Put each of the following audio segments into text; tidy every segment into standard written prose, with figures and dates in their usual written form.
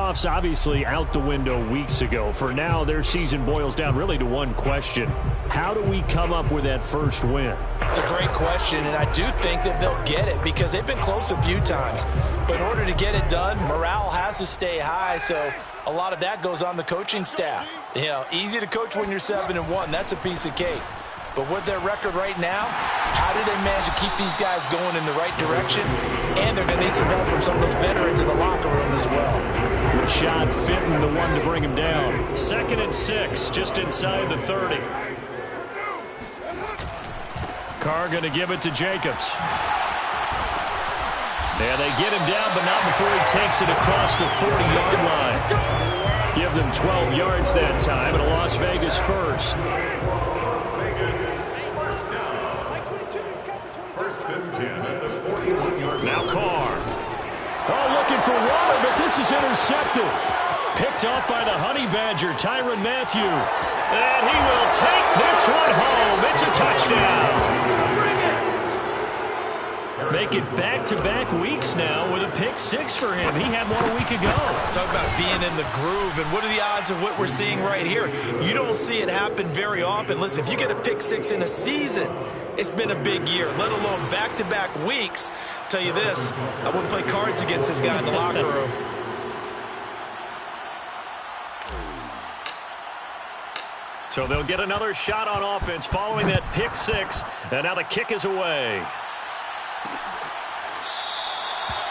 playoffs obviously out the window weeks ago. For now, their season boils down really to one question. How do we come up with that first win? It's a great question, and I do think that they'll get it because they've been close a few times. But in order to get it done, morale has to stay high, so a lot of that goes on the coaching staff. You know, easy to coach when you're 7-1. That's a piece of cake. But with their record right now, how do they manage to keep these guys going in the right direction? And they're going to need some help from some of those veterans in the locker room as well. Rashad Fenton, the one to bring him down. 2nd and 6, just inside the 30. Carr going to give it to Jacobs. Yeah, they get him down, but not before he takes it across the 40-yard line. Give them 12 yards that time, and a Las Vegas first. Now Carr. Oh, looking for water, but this is intercepted. Picked off by the Honey Badger, Tyrann Mathieu. And he will take this one home. It's a touchdown. Make it back-to-back weeks now with a pick-6 for him. He had one a week ago. Talk about being in the groove, and what are the odds of what we're seeing right here? You don't see it happen very often. Listen, if you get a pick-6 in a season, it's been a big year, let alone back-to-back weeks. Tell you this, I wouldn't play cards against this guy in the locker room. So they'll get another shot on offense following that pick-6, and now the kick is away.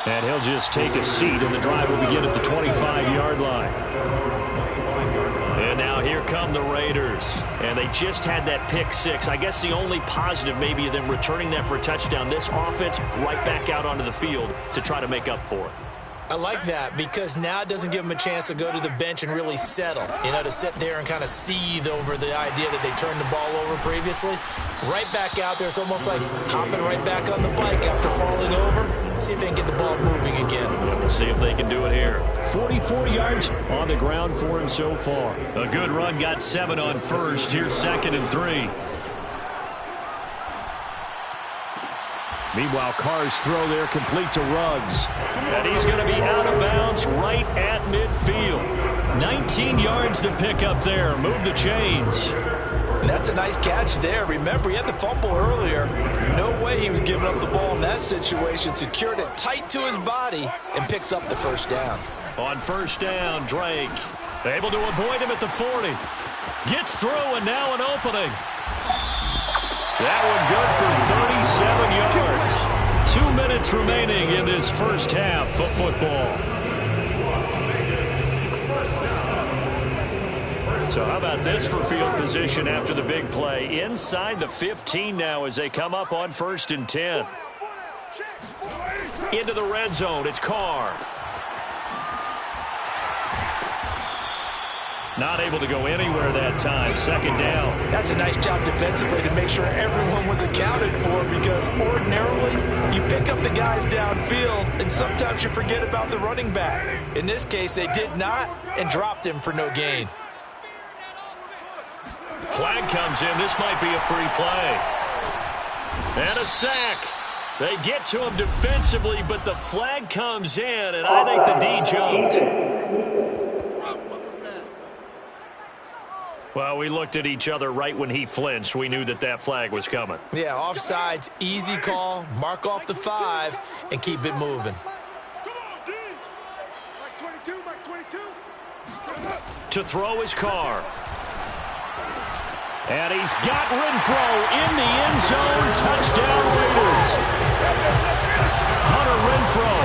And he'll just take a seat, and the drive will begin at the 25-yard line. And now here come the Raiders. And they just had that pick-6. I guess the only positive maybe of them returning that for a touchdown. This offense right back out onto the field to try to make up for it. I like that because now it doesn't give them a chance to go to the bench and really settle. You know, to sit there and kind of seethe over the idea that they turned the ball over previously. Right back out there. It's almost like hopping right back on the bike after falling over. See if they can get the ball moving again. Yeah, we'll see if they can do it here. 44 yards on the ground for him so far. A good run, got 7 on first. Here's 2nd and 3. Meanwhile, Carr's throw there complete to Ruggs. And he's going to be out of bounds right at midfield. 19 yards to pick up there. Move the chains. That's a nice catch there. Remember, he had the fumble earlier. No way he was giving up the ball in that situation. Secured it tight to his body and picks up the first down. On first down, Drake able to avoid him at the 40. Gets through, and now an opening. That one good for 37 yards. 2 minutes remaining in this first half of football. So how about this for field position after the big play? Inside the 15 now as they come up on 1st and 10. Into the red zone, it's Carr. Not able to go anywhere that time. 2nd down. That's a nice job defensively to make sure everyone was accounted for, because ordinarily you pick up the guys downfield and sometimes you forget about the running back. In this case, they did not and dropped him for no gain. Flag comes in. This might be a free play. And a sack. They get to him defensively, but the flag comes in, and I think the D jumped. Well, we looked at each other right when he flinched. We knew that that flag was coming. Yeah, offsides, easy call, mark off the 5, and keep it moving. To throw his Carr. And he's got Renfro in the end zone. Touchdown, Raiders. Hunter Renfro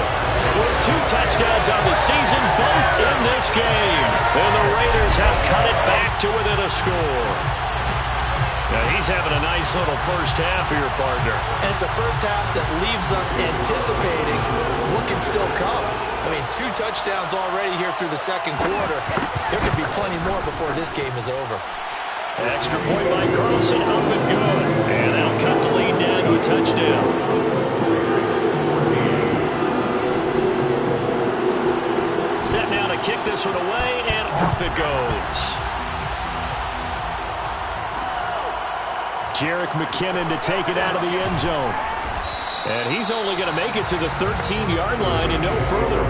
with 2 touchdowns on the season, both in this game. And the Raiders have cut it back to within a score. Now he's having a nice little first half here, partner. And it's a first half that leaves us anticipating what can still come. I mean, 2 touchdowns already here through the second quarter. There could be plenty more before this game is over. Extra point by Carlson, up and good. And that'll cut the lead down to a touchdown. Set now to kick this one away, and off it goes. Jerick McKinnon to take it out of the end zone. And he's only going to make it to the 13-yard line and no further.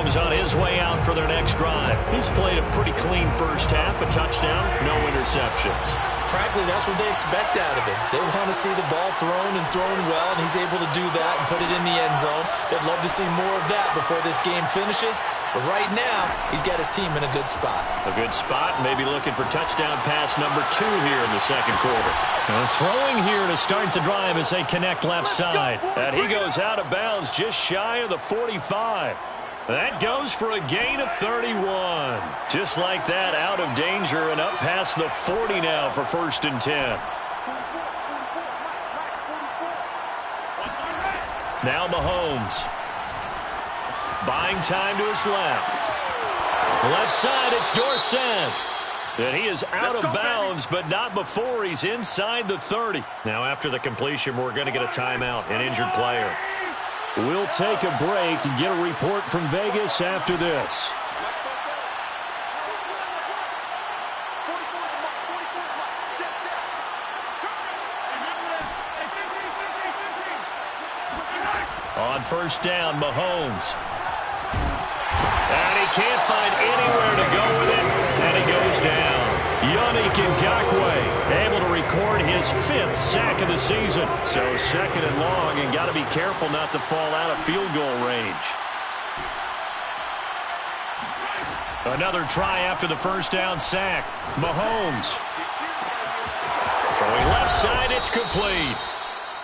Mahomes on his way out for their next drive. He's played a pretty clean first half, a touchdown, no interceptions. Frankly, that's what they expect out of him. They want to see the ball thrown and thrown well, and he's able to do that and put it in the end zone. They'd love to see more of that before this game finishes. But right now, he's got his team in a good spot. A good spot, maybe looking for touchdown pass number 2 here in the second quarter. Throwing here to start the drive as they connect left side. And he goes out of bounds just shy of the 45. That goes for a gain of 31. Just like that, out of danger and up past the 40 now for 1st and 10. Now Mahomes. Buying time to his left. Left side, it's Dorsett. And he is out of bounds, but not before he's inside the 30. Now after the completion, we're going to get a timeout, an injured player. We'll take a break and get a report from Vegas after this. On 1st down, Mahomes. And he can't find anywhere to go with it, and he goes down. Yannick Ngakoue able to record his 5th sack of the season. So 2nd and long, and got to be careful not to fall out of field goal range. Another try after the 1st down sack. Mahomes. Throwing left side, it's complete.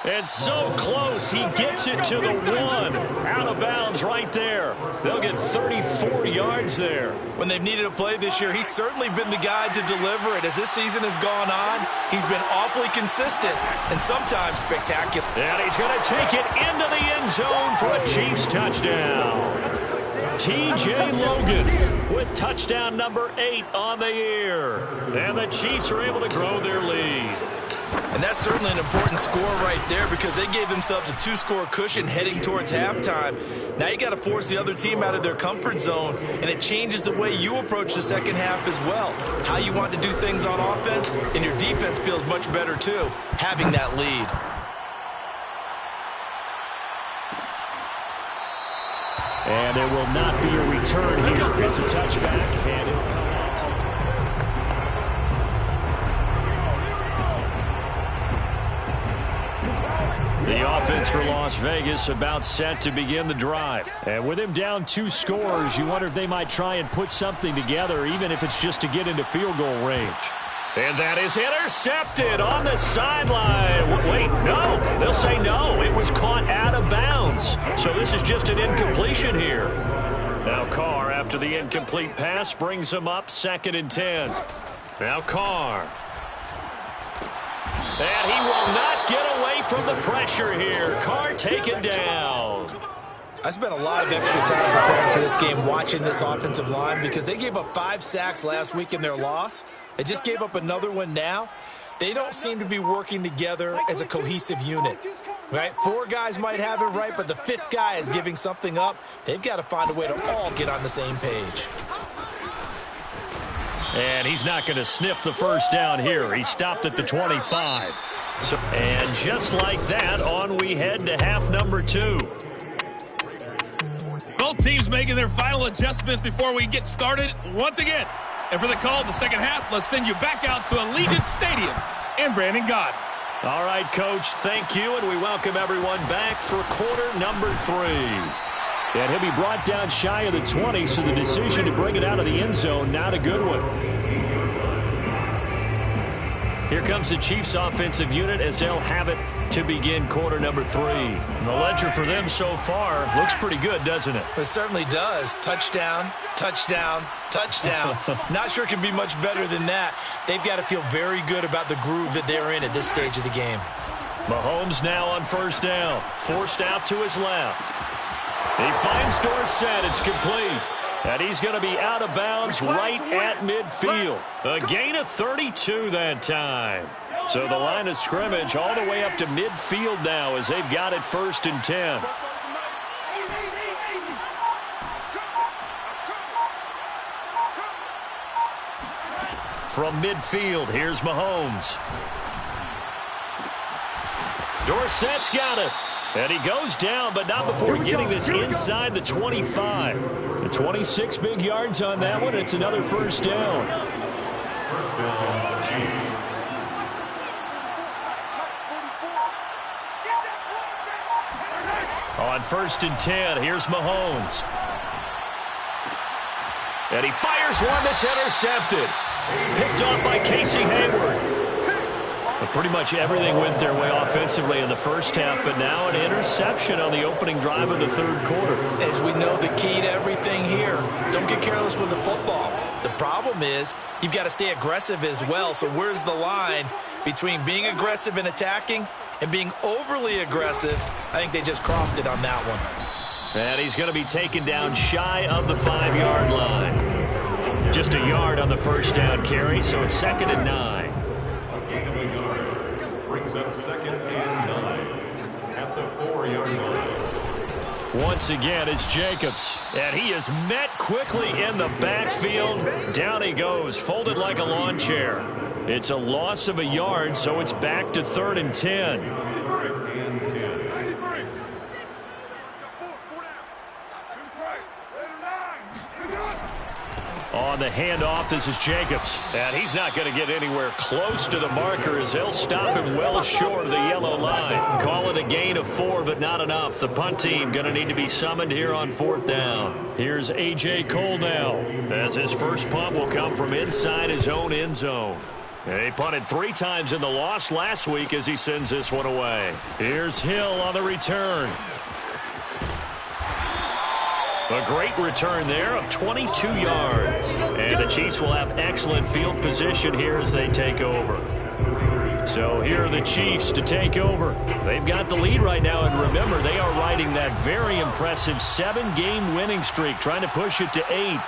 It's so close, he gets it to the 1. Out of bounds right there. They'll get 34 yards there. When they've needed a play this year, he's certainly been the guy to deliver it. As this season has gone on, he's been awfully consistent and sometimes spectacular. And he's going to take it into the end zone for a Chiefs touchdown. T.J. Logan with touchdown number 8 on the year. And the Chiefs are able to grow their lead. And that's certainly an important score right there because they gave themselves a 2-score cushion heading towards halftime. Now you got to force the other team out of their comfort zone, and it changes the way you approach the second half as well. How you want to do things on offense, and your defense feels much better too, having that lead. And there will not be a return here. It's a touchback, and it'll come out. The offense for Las Vegas about set to begin the drive. And with him down 2 scores, you wonder if they might try and put something together, even if it's just to get into field goal range. And that is intercepted on the sideline. Wait, no. They'll say no. It was caught out of bounds. So this is just an incompletion here. Now Carr, after the incomplete pass, brings him up 2nd and 10. Now Carr. And he will not get away from the pressure here. Carr taken down. I spent a lot of extra time preparing for this game watching this offensive line because they gave up 5 sacks last week in their loss. They just gave up another one now. They don't seem to be working together as a cohesive unit. Right? 4 guys might have it right, but the 5th guy is giving something up. They've got to find a way to all get on the same page. And he's not going to sniff the 1st down here. He stopped at the 25. And just like that, on we head to half number 2. Both teams making their final adjustments before we get started once again. And for the call of the second half, let's send you back out to Allegiant Stadium in Brandon Gaudin. All right, Coach, thank you, and we welcome everyone back for quarter number 3. And he'll be brought down shy of the 20, so the decision to bring it out of the end zone, not a good one. Here comes the Chiefs offensive unit as they'll have it to begin quarter number 3. And the ledger for them so far looks pretty good, doesn't it? It certainly does. Touchdown, touchdown, touchdown. Not sure it can be much better than that. They've got to feel very good about the groove that they're in at this stage of the game. Mahomes now on 1st down. Forced out to his left. He finds Dorsett. It's complete. And he's going to be out of bounds right at midfield. A gain of 32 that time. So the line of scrimmage all the way up to midfield now as they've got it 1st and 10. From midfield, here's Mahomes. Dorsett's got it. And he goes down, but not before getting this inside the 25. The 26 big yards on that one. It's another first down. First down, Chiefs. On 1st and 10, here's Mahomes. And he fires one that's intercepted. Picked off by Casey Hayward. But pretty much everything went their way offensively in the first half, but now an interception on the opening drive of the third quarter. As we know, the key to everything here, don't get careless with the football. The problem is you've got to stay aggressive as well. So where's the line between being aggressive and attacking and being overly aggressive? I think they just crossed it on that one. And he's going to be taken down shy of the 5-yard line. Just a yard on the first down carry, so it's 2nd and 9. Brings up 2nd and 9 at the 4-yard line. Once again, it's Jacobs. And he is met quickly in the backfield. Down he goes, folded like a lawn chair. It's a loss of a yard, so it's back to 3rd and 10. On the handoff, this is Jacobs. And he's not going to get anywhere close to the marker as they'll stop him well short of the yellow line. Call it a gain of 4, but not enough. The punt team going to need to be summoned here on 4th down. Here's A.J. Cole now, as his first punt will come from inside his own end zone. And he punted 3 times in the loss last week as he sends this one away. Here's Hill on the return. A great return there of 22 yards. And the Chiefs will have excellent field position here as they take over. So here are the Chiefs to take over. They've got the lead right now, and remember, they are riding that very impressive 7-game winning streak, trying to push it to 8.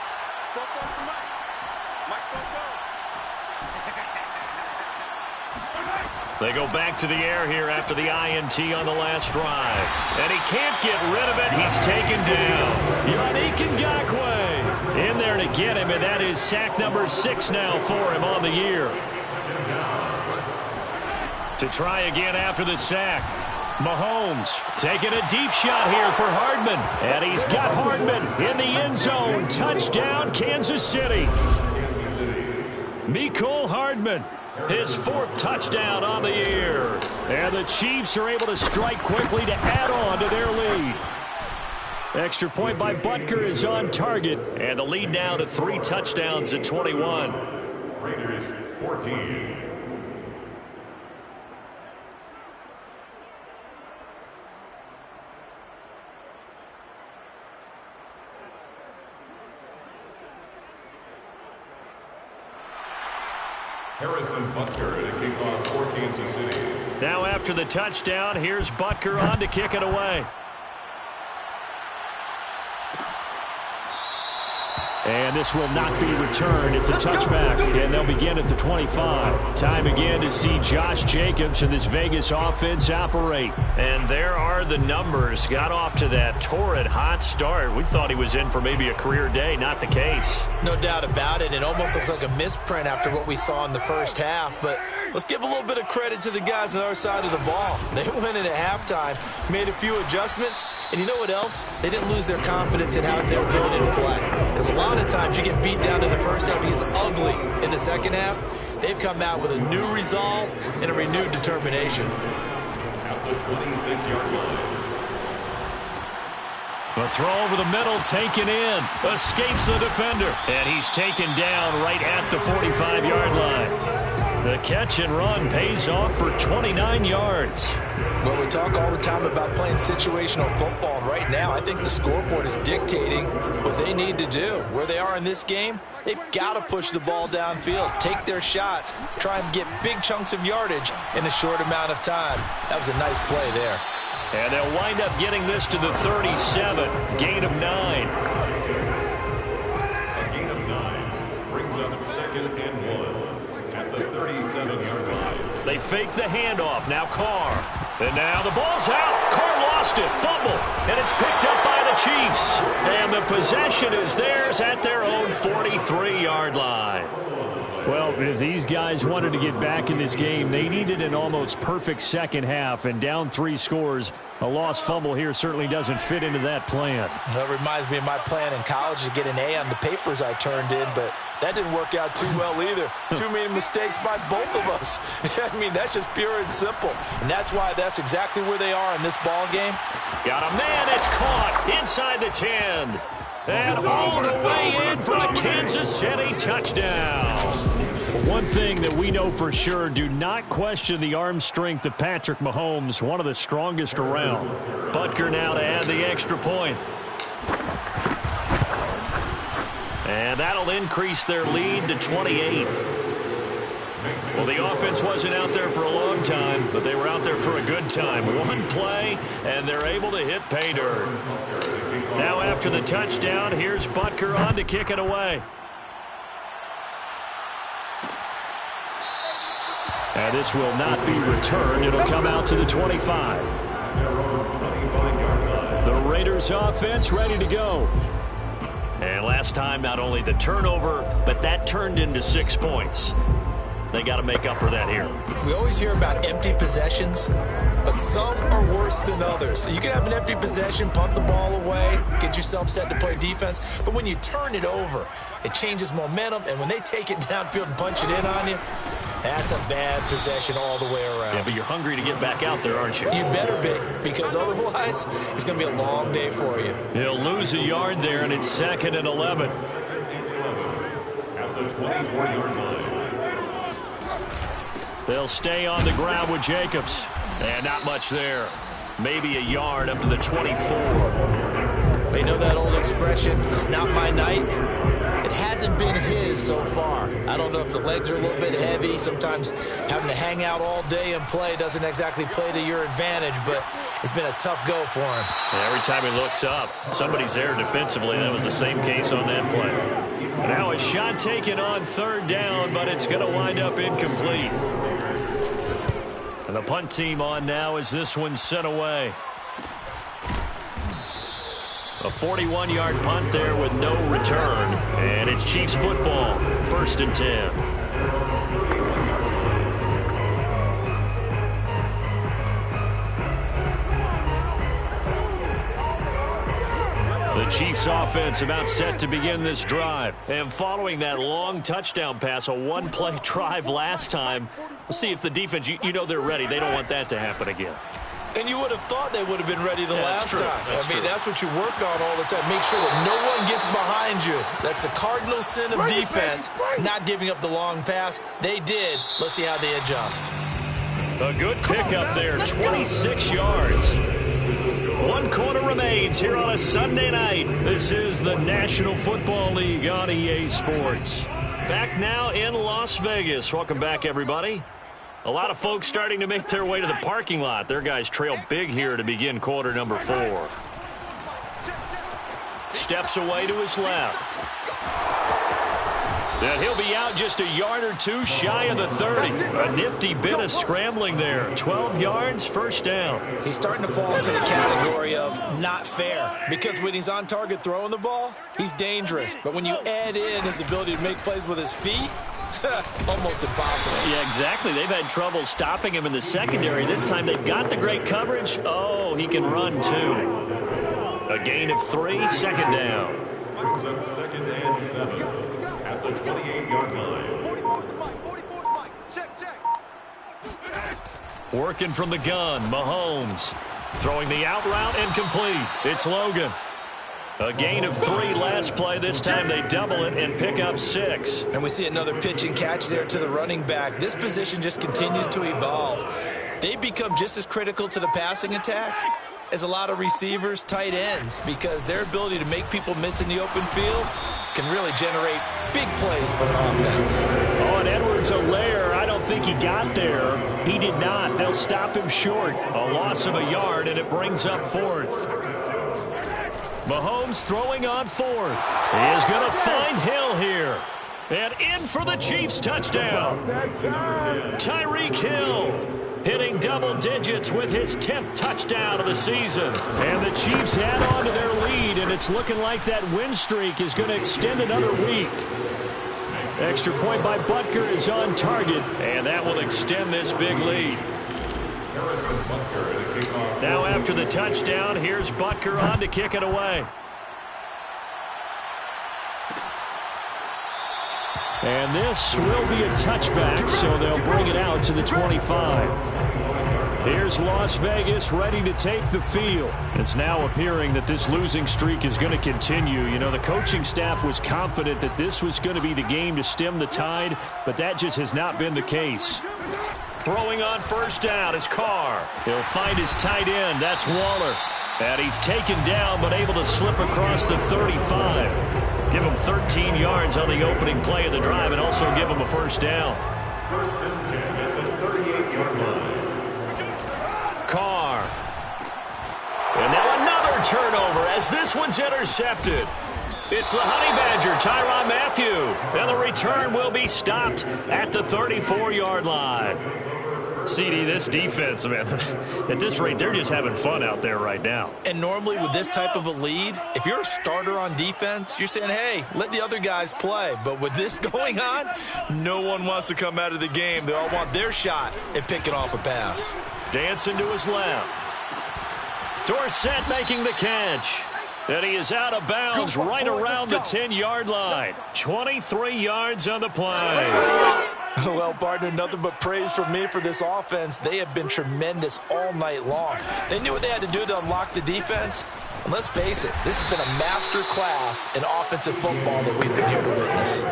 They go back to the air here after the INT on the last drive. And he can't get rid of it. He's taken down. Yannick Ngakoue in there to get him, and that is sack number 6 now for him on the year. To try again after the sack. Mahomes taking a deep shot here for Hardman. And he's got Hardman in the end zone. Touchdown, Kansas City. Mecole Hardman. His 4th touchdown on the year. And the Chiefs are able to strike quickly to add on to their lead. Extra point by Butker is on target. And the lead now to 3 touchdowns at 21. Raiders 14. Harrison Butker to kick off for Kansas City. Now after the touchdown, here's Butker on to kick it away. And this will not be returned. It's a touchback, and they'll begin at the 25. Time again to see Josh Jacobs and this Vegas offense operate. And there are the numbers. Got off to that torrid hot start. We thought he was in for maybe a career day. Not the case. No doubt about it. It almost looks like a misprint after what we saw in the first half. But let's give a little bit of credit to the guys on our side of the ball. They went in at halftime, made a few adjustments, and you know what else? They didn't lose their confidence in how their ability to play. Because a lot of times you get beat down in the first half, it gets ugly in the second half. They've come out with a new resolve and a renewed determination. At the 26-yard line. A throw over the middle, taken in. Escapes the defender. And he's taken down right at the 45-yard line. The catch and run pays off for 29 yards. Well, we talk all the time about playing situational football. And right now, I think the scoreboard is dictating what they need to do. Where they are in this game, they've got to push the ball downfield, take their shots, try and get big chunks of yardage in a short amount of time. That was a nice play there. And they'll wind up getting this to the 37. Gain of 9. A gain of 9 brings up 2nd and 1 at the 37-yard line. They fake the handoff. Now Carr. And now the ball's out. Carr lost it. Fumble. And it's picked up by the Chiefs. And the possession is theirs at their own 43-yard line. Well, if these guys wanted to get back in this game, they needed an almost perfect second half, and down 3 scores. A lost fumble here certainly doesn't fit into that plan. That reminds me of my plan in college to get an A on the papers I turned in, but that didn't work out too well either. Too many mistakes by both of us. I mean, that's just pure and simple. And that's why that's exactly where they are in this ball game. Got a man, it's caught inside the 10. And all the way in for a Kansas City touchdown. One thing that we know for sure, do not question the arm strength of Patrick Mahomes, one of the strongest around. Butker now to add the extra point. And that'll increase their lead to 28. Well, the offense wasn't out there for a long time, but they were out there for a good time. One play, and they're able to hit pay dirt. Now after the touchdown, here's Butker on to kick it away. And this will not be returned. It'll come out to the 25. The Raiders offense ready to go. And last time, not only the turnover, but that turned into 6 points. They got to make up for that here. We always hear about empty possessions, but some are worse than others. You can have an empty possession, punt the ball away, get yourself set to play defense, but when you turn it over, it changes momentum, and when they take it downfield and punch it in on you, that's a bad possession all the way around. Yeah, but you're hungry to get back out there, aren't you? You better be, because otherwise, it's going to be a long day for you. He'll lose a yard there, and it's 2nd and 11. At the 24-yard line. They'll stay on the ground with Jacobs. And not much there. Maybe a yard up to the 24. They know that old expression, it's not my night. It hasn't been his so far. I don't know if the legs are a little bit heavy. Sometimes having to hang out all day and play doesn't exactly play to your advantage, but it's been a tough go for him. And every time he looks up, somebody's there defensively. That was the same case on that play. Now a shot taken on 3rd down, but it's going to wind up incomplete. And the punt team on now as this one's sent away. A 41-yard punt there with no return. And it's Chiefs football, 1st and 10. The Chiefs offense about set to begin this drive. And following that long touchdown pass, a one-play drive last time, we'll see if the defense, you know they're ready. They don't want that to happen again. And you would have thought they would have been ready the last time. I mean, that's what you work on all the time. Make sure that no one gets behind you. That's the cardinal sin of defense, not giving up the long pass. They did. Let's see how they adjust. A good pickup there, 26 yards. 1 quarter remains here on a Sunday night. This is the National Football League on EA Sports. Back now in Las Vegas. Welcome back, everybody. A lot of folks starting to make their way to the parking lot. Their guys trail big here to begin quarter number 4. Steps away to his left. And he'll be out just a yard or two shy of the 30. A nifty bit of scrambling there. 12 yards, 1st down. He's starting to fall into the category of not fair. Because when he's on target throwing the ball, he's dangerous. But when you add in his ability to make plays with his feet, almost impossible. Yeah, exactly. They've had trouble stopping him in the secondary. This time they've got the great coverage. Oh, he can run too. A gain of 3, 2nd down. Brings up 2nd and 7 at the 28-yard line. Working from the gun, Mahomes. Throwing the out route and complete. It's Logan. A gain of 3 last play. This time they double it and pick up 6. And we see another pitch and catch there to the running back. This position just continues to evolve. They become just as critical to the passing attack as a lot of receivers, tight ends, because their ability to make people miss in the open field can really generate big plays for an offense. Oh, and Edwards-Helaire, I don't think he got there. He did not. They'll stop him short. A loss of a yard, and it brings up 4th. Mahomes throwing on 4th. He is going to find Hill here. And in for the Chiefs touchdown. Tyreek Hill hitting double digits with his 10th touchdown of the season. And the Chiefs add on to their lead, and it's looking like that win streak is going to extend another week. Extra point by Butker is on target, and that will extend this big lead. Now after the touchdown, here's Butker on to kick it away. And this will be a touchback, so they'll bring it out to the 25. Here's Las Vegas ready to take the field. It's now appearing that this losing streak is going to continue. You know, the coaching staff was confident that this was going to be the game to stem the tide, but that just has not been the case. Throwing on first down is Carr. He'll find his tight end. That's Waller. And he's taken down but able to slip across the 35. Give him 13 yards on the opening play of the drive and also give him a first down. First and 10 at the 38-yard line. Carr. And now another turnover as this one's intercepted. It's the Honey Badger, Tyrann Mathieu. And the return will be stopped at the 34-yard line. CD, this defense, man, at this rate, they're just having fun out there right now. And normally with this type of a lead, if you're a starter on defense, you're saying, hey, let the other guys play. But with this going on, no one wants to come out of the game. They all want their shot at picking off a pass. Dancing to his left. Dorsett making the catch. And he is out of bounds right around the 10-yard line. 23 yards on the play. Well, partner, nothing but praise from me for this offense. They have been tremendous all night long. They knew what they had to do to unlock the defense. And let's face it, this has been a master class in offensive football that we've been here to witness.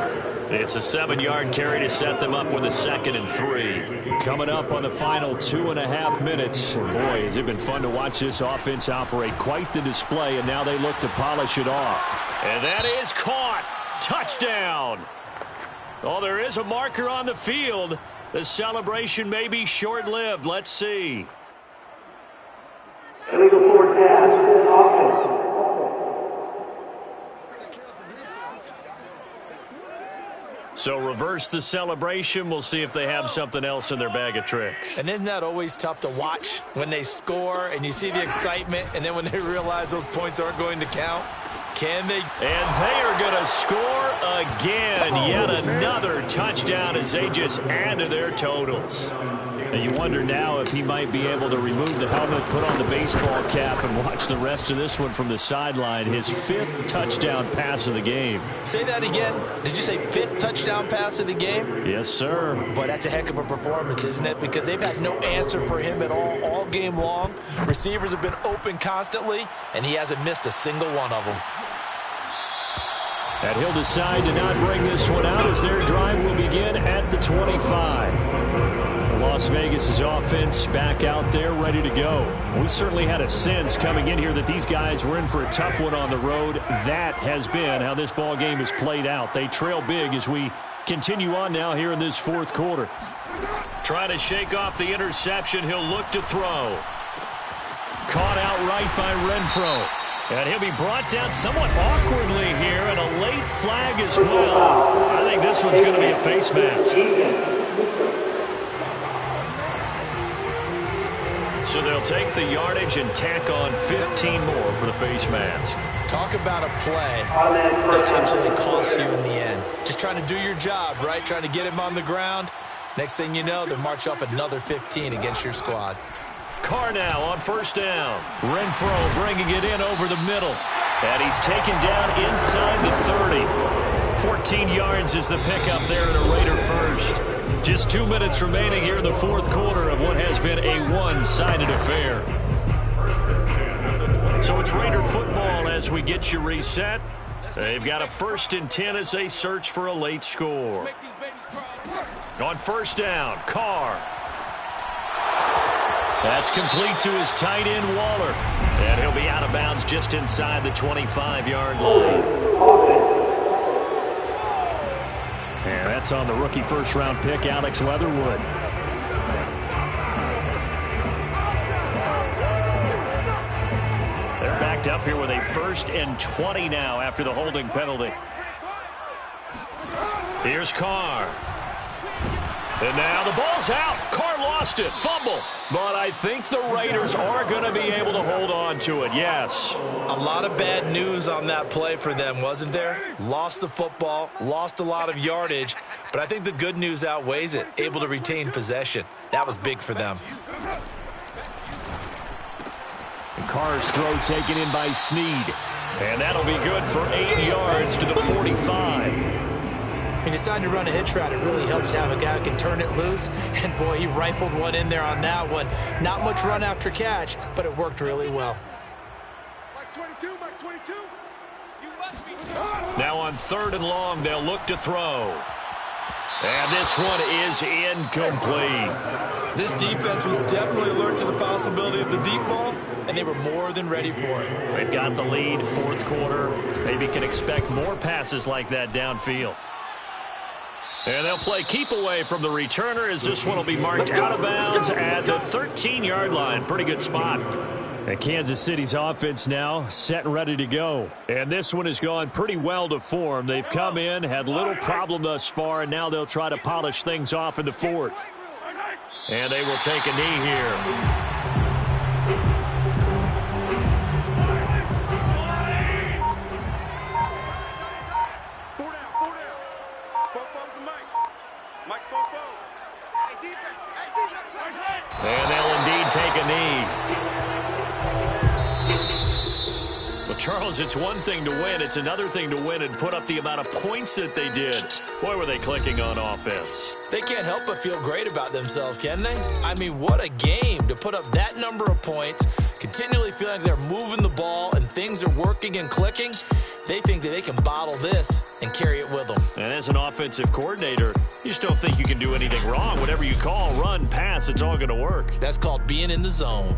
It's a 7-yard carry to set them up with a 2nd and 3. Coming up on the final 2.5 minutes. And boy, has it been fun to watch this offense operate. Quite the display, and now they look to polish it off. And that is caught. Touchdown. Oh, there is a marker on the field. The celebration may be short-lived. Let's see. Illegal forward pass, offense. So reverse the celebration. We'll see if they have something else in their bag of tricks. And isn't that always tough to watch when they score and you see the excitement and then when they realize those points aren't going to count? Can they? And they are going to score again. Yet another touchdown as they just add to their totals. And you wonder now if he might be able to remove the helmet, put on the baseball cap, and watch the rest of this one from the sideline. His 5th touchdown pass of the game. Say that again. Did you say 5th touchdown pass of the game? Yes, sir. Boy, that's a heck of a performance, isn't it? Because they've had no answer for him at all game long. Receivers have been open constantly, and he hasn't missed a single one of them. And he'll decide to not bring this one out as their drive will begin at the 25. Las Vegas' offense back out there ready to go. We certainly had a sense coming in here that these guys were in for a tough one on the road. That has been how this ball game has played out. They trail big as we continue on now here in this 4th quarter. Trying to shake off the interception. He'll look to throw. Caught outright by Renfro. And he'll be brought down somewhat awkwardly here, and a late flag as well. I think this one's going to be a face mask. So they'll take the yardage and tack on 15 more for the face mask. Talk about a play that absolutely costs you in the end. Just trying to do your job, right? Trying to get him on the ground. Next thing you know, they march off another 15 against your squad. Carr now on first down. Renfro bringing it in over the middle. And he's taken down inside the 30. 14 yards is the pickup there in a Raider first. Just 2 minutes remaining here in the 4th quarter of what has been a one-sided affair. So it's Raider football as we get you reset. They've got a 1st and 10 as they search for a late score. On first down, Carr. That's complete to his tight end, Waller. And he'll be out of bounds just inside the 25-yard line. And that's on the rookie first-round pick, Alex Leatherwood. They're backed up here with a 1st and 20 now after the holding penalty. Here's Carr. And now the ball's out. Carr lost it. Fumble. But I think the Raiders are going to be able to hold on to it, yes. A lot of bad news on that play for them, wasn't there? Lost the football, lost a lot of yardage, but I think the good news outweighs it. Able to retain possession. That was big for them. And Carr's throw taken in by Snead. And that'll be good for 8 yards to the 45. He decided to run a hitch route. It really helps to have a guy who can turn it loose. And, boy, he rifled one in there on that one. Not much run after catch, but it worked really well. Now on 3rd and long, they'll look to throw. And this one is incomplete. This defense was definitely alert to the possibility of the deep ball, and they were more than ready for it. They've got the lead, 4th quarter. Maybe can expect more passes like that downfield. And they'll play keep away from the returner as this one will be marked out of bounds at the 13-yard line. Pretty good spot. And Kansas City's offense now set and ready to go. And this one has gone pretty well to form. They've come in, had little problem thus far, and now they'll try to polish things off in the 4th. And they will take a knee here. And they'll indeed take a knee. Well, Charles, it's one thing to win. It's another thing to win and put up the amount of points that they did. Boy, were they clicking on offense. They can't help but feel great about themselves, can they? I mean, what a game to put up that number of points, continually feeling like they're moving the ball and things are working and clicking. They think that they can bottle this and carry it with them. And as an offensive coordinator, you just don't think you can do anything wrong. Whatever you call, run, pass, it's all going to work. That's called being in the zone.